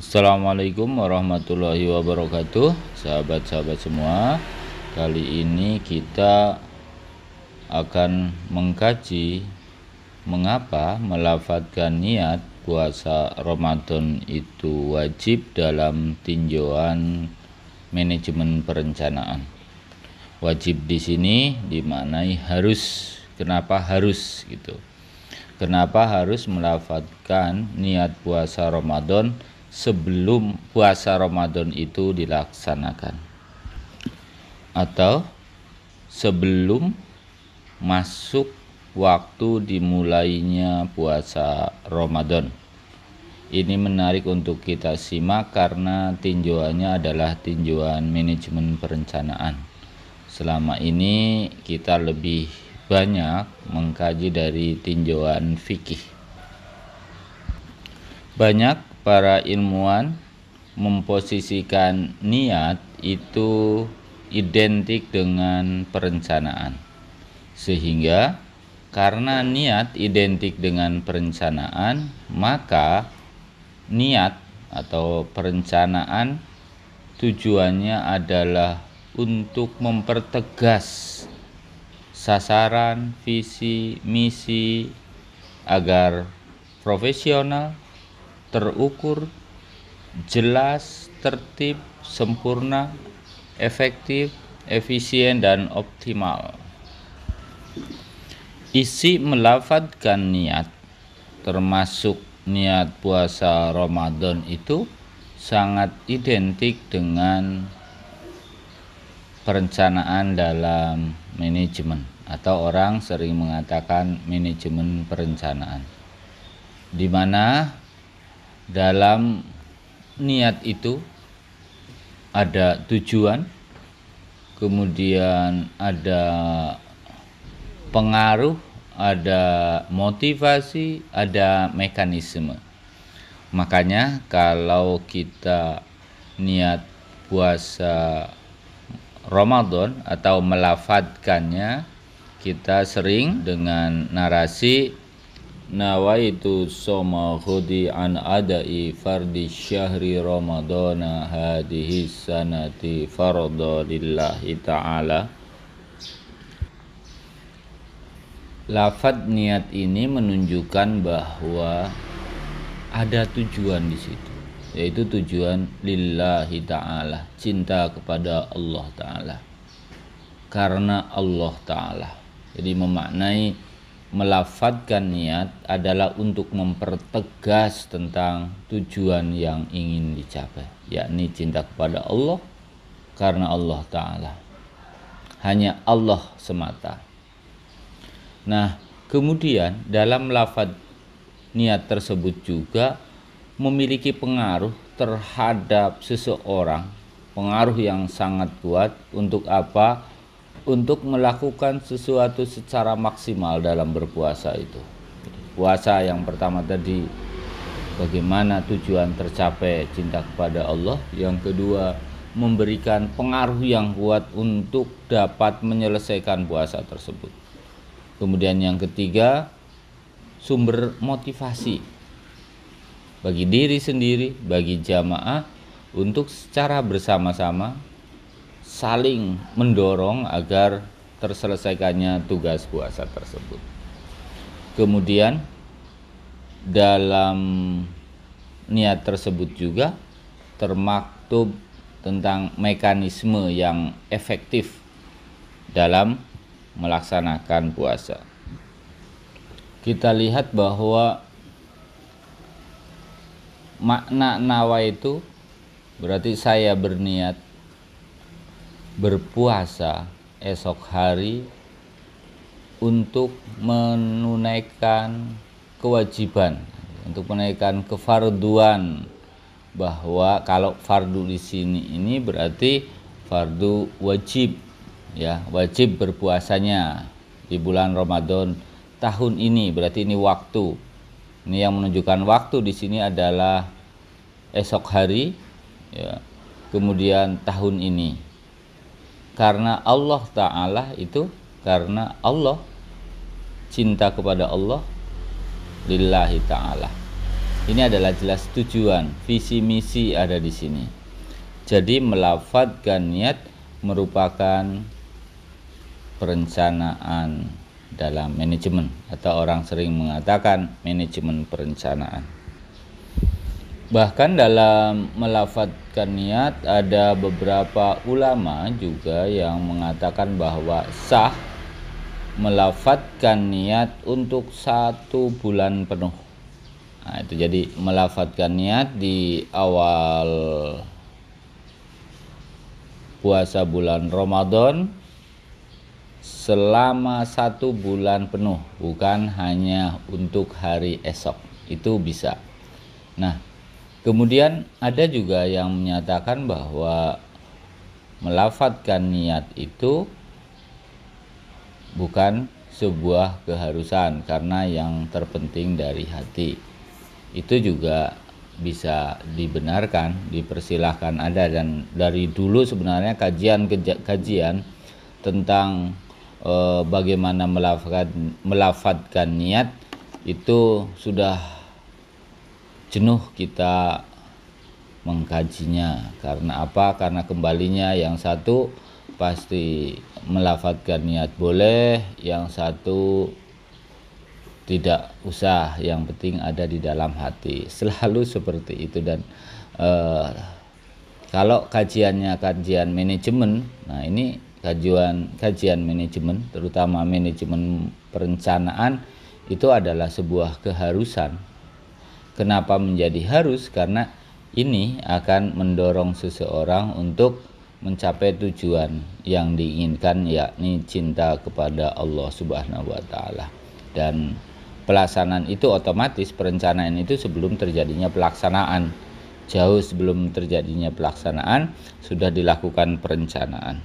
Assalamualaikum warahmatullahi wabarakatuh, sahabat-sahabat semua. Kali ini kita akan mengkaji mengapa melafadzkan niat puasa Ramadan itu wajib dalam tinjauan manajemen perencanaan. Wajib di sini dimaknai harus. Kenapa harus gitu? Kenapa harus melafadzkan niat puasa Ramadan sebelum puasa Ramadan itu dilaksanakan, atau sebelum masuk waktu dimulainya puasa Ramadan? Ini menarik untuk kita simak karena tinjauannya adalah tinjauan manajemen perencanaan. Selama ini kita lebih banyak mengkaji dari tinjauan fikih. Banyak para ilmuwan memposisikan niat itu identik dengan perencanaan. Sehingga karena niat identik dengan perencanaan, maka niat atau perencanaan tujuannya adalah untuk mempertegas sasaran, visi, misi agar profesional, terukur, jelas, tertib, sempurna, efektif, efisien, dan optimal. Isi melafadzkan niat, termasuk niat puasa Ramadan, itu sangat identik dengan perencanaan dalam manajemen, atau orang sering mengatakan manajemen perencanaan, di mana dalam niat itu ada tujuan, kemudian ada pengaruh, ada motivasi, ada mekanisme. Makanya kalau kita niat puasa Ramadan atau melafadzkannya, kita sering dengan narasi nawaitu soma khudi an adai fardi syahri ramadana hadihi sanati farda lillahi ta'ala. Lafadz niat ini menunjukkan bahwa ada tujuan di situ, yaitu tujuan lillahi ta'ala, cinta kepada Allah ta'ala, karena Allah ta'ala. Jadi memaknai melafadzkan niat adalah untuk mempertegas tentang tujuan yang ingin dicapai, yakni cinta kepada Allah karena Allah ta'ala, hanya Allah semata. Nah, kemudian dalam lafadz niat tersebut juga memiliki pengaruh terhadap seseorang, pengaruh yang sangat kuat. Untuk apa? Untuk melakukan sesuatu secara maksimal dalam berpuasa itu. Puasa yang pertama tadi, bagaimana tujuan tercapai, cinta kepada Allah. Yang kedua, memberikan pengaruh yang kuat untuk dapat menyelesaikan puasa tersebut. Kemudian yang ketiga, sumber motivasi bagi diri sendiri, bagi jamaah, untuk secara bersama-sama saling mendorong agar terselesaikannya tugas puasa tersebut. Kemudian dalam niat tersebut juga termaktub tentang mekanisme yang efektif dalam melaksanakan puasa. Kita lihat bahwa makna nawa itu berarti saya berniat berpuasa esok hari untuk menunaikan kewajiban, untuk menunaikan kefarduan. Bahwa kalau fardu di sini ini berarti fardu wajib, ya, wajib berpuasanya di bulan Ramadan tahun ini. Berarti ini waktu. Ini yang menunjukkan waktu di sini adalah esok hari, ya. Kemudian tahun ini. Karena Allah Ta'ala itu, karena Allah, cinta kepada Allah, lillahi ta'ala. Ini adalah jelas tujuan, visi misi ada di sini. Jadi melafadzkan niat merupakan perencanaan dalam manajemen, atau orang sering mengatakan manajemen perencanaan. Bahkan dalam melafadzkan niat ada beberapa ulama juga yang mengatakan bahwa sah melafadzkan niat untuk 1 bulan penuh. Nah, itu jadi melafadzkan niat di awal puasa bulan Ramadan selama 1 bulan penuh, bukan hanya untuk hari esok. Itu bisa. Nah, kemudian ada juga yang menyatakan bahwa melafadzkan niat itu bukan sebuah keharusan, karena yang terpenting dari hati. Itu juga bisa dibenarkan, dipersilahkan ada. Dan dari dulu sebenarnya kajian tentang bagaimana melafadzkan niat itu sudah jenuh kita mengkajinya. Karena apa? Karena kembalinya yang satu pasti melafadzkan niat boleh, yang satu tidak usah, yang penting ada di dalam hati. Selalu seperti itu. Dan kalau kajiannya kajian manajemen, nah ini kajian manajemen, terutama manajemen perencanaan, itu adalah sebuah keharusan. Kenapa menjadi harus? Karena ini akan mendorong seseorang untuk mencapai tujuan yang diinginkan, yakni cinta kepada Allah Subhanahu wa Ta'ala. Dan pelaksanaan itu otomatis, perencanaan itu sebelum terjadinya pelaksanaan, jauh sebelum terjadinya pelaksanaan sudah dilakukan perencanaan.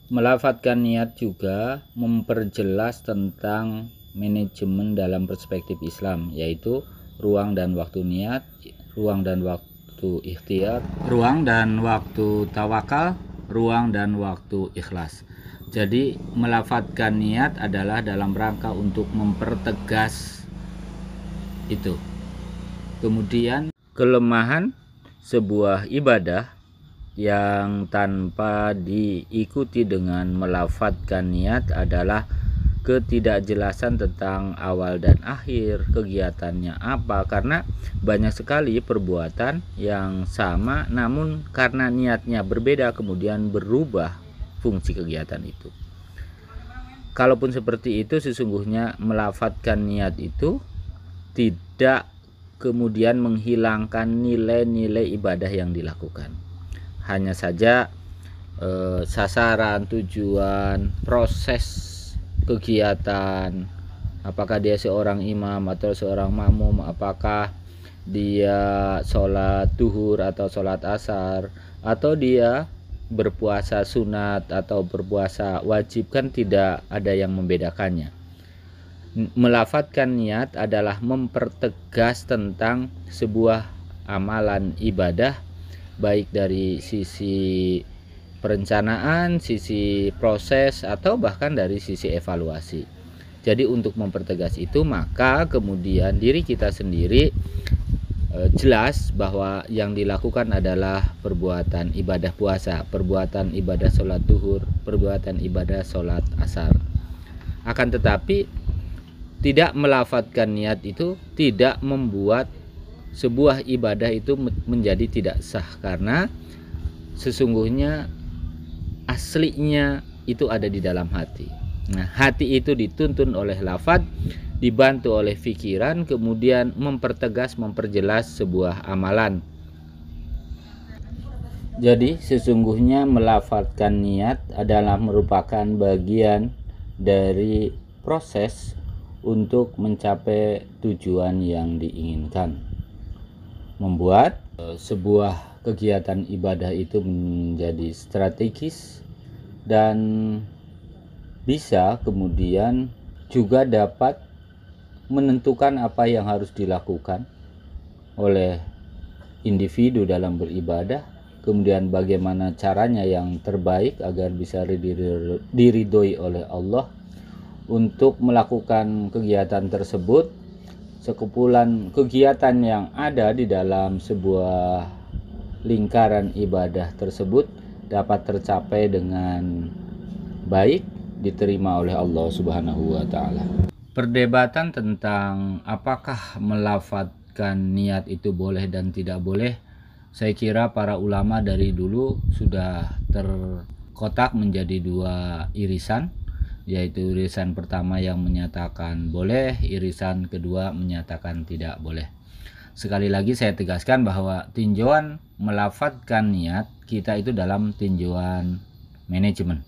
Melafadzkan niat juga memperjelas tentang manajemen dalam perspektif Islam, yaitu ruang dan waktu niat, ruang dan waktu ikhtiar, ruang dan waktu tawakal, ruang dan waktu ikhlas. Jadi melafadzkan niat adalah dalam rangka untuk mempertegas itu. Kemudian kelemahan sebuah ibadah yang tanpa diikuti dengan melafadzkan niat adalah ketidakjelasan tentang awal dan akhir kegiatannya apa. Karena banyak sekali perbuatan yang sama, namun karena niatnya berbeda kemudian berubah fungsi kegiatan itu. Kalaupun seperti itu, sesungguhnya melafadzkan niat itu tidak kemudian menghilangkan nilai-nilai ibadah yang dilakukan. Hanya saja sasaran, tujuan, proses kegiatan, apakah dia seorang imam atau seorang makmum, apakah dia sholat duhur atau sholat asar, atau dia berpuasa sunat atau berpuasa wajib, kan tidak ada yang membedakannya. Melafadzkan niat adalah mempertegas tentang sebuah amalan ibadah, baik dari sisi perencanaan, sisi proses, atau bahkan dari sisi evaluasi. Jadi untuk mempertegas itu, maka kemudian diri kita sendiri jelas bahwa yang dilakukan adalah perbuatan ibadah puasa, perbuatan ibadah sholat duhur, perbuatan ibadah sholat asar. Akan tetapi tidak melafadzkan niat itu tidak membuat sebuah ibadah itu menjadi tidak sah, karena sesungguhnya aslinya itu ada di dalam hati. Nah, hati itu dituntun oleh lafadz, dibantu oleh pikiran, kemudian mempertegas, memperjelas sebuah amalan. Jadi sesungguhnya melafadzkan niat adalah merupakan bagian dari proses untuk mencapai tujuan yang diinginkan. Membuat sebuah kegiatan ibadah itu menjadi strategis dan bisa kemudian juga dapat menentukan apa yang harus dilakukan oleh individu dalam beribadah, kemudian bagaimana caranya yang terbaik agar bisa diridhoi oleh Allah untuk melakukan kegiatan tersebut sekumpulan kegiatan yang ada di dalam sebuah lingkaran ibadah tersebut dapat tercapai dengan baik, diterima oleh Allah Subhanahu wa taala. Perdebatan tentang apakah melafadzkan niat itu boleh dan tidak boleh, saya kira para ulama dari dulu sudah terkotak menjadi dua irisan, yaitu irisan pertama yang menyatakan boleh, irisan kedua menyatakan tidak boleh. Sekali lagi saya tegaskan bahwa tinjauan melafadzkan niat kita itu dalam tinjauan manajemen.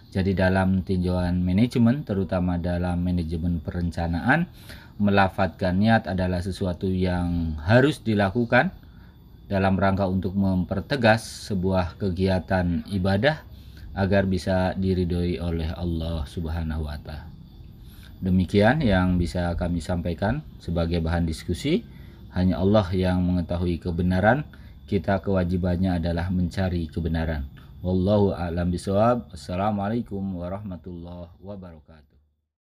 Jadi dalam tinjauan manajemen, terutama dalam manajemen perencanaan, melafadzkan niat adalah sesuatu yang harus dilakukan dalam rangka untuk mempertegas sebuah kegiatan ibadah agar bisa diridhoi oleh Allah Subhanahu wa taala. Demikian yang bisa kami sampaikan sebagai bahan diskusi. Hanya Allah yang mengetahui kebenaran. Kita kewajibannya adalah mencari kebenaran. Wallahu a'lam bishawab. Assalamualaikum warahmatullahi wabarakatuh.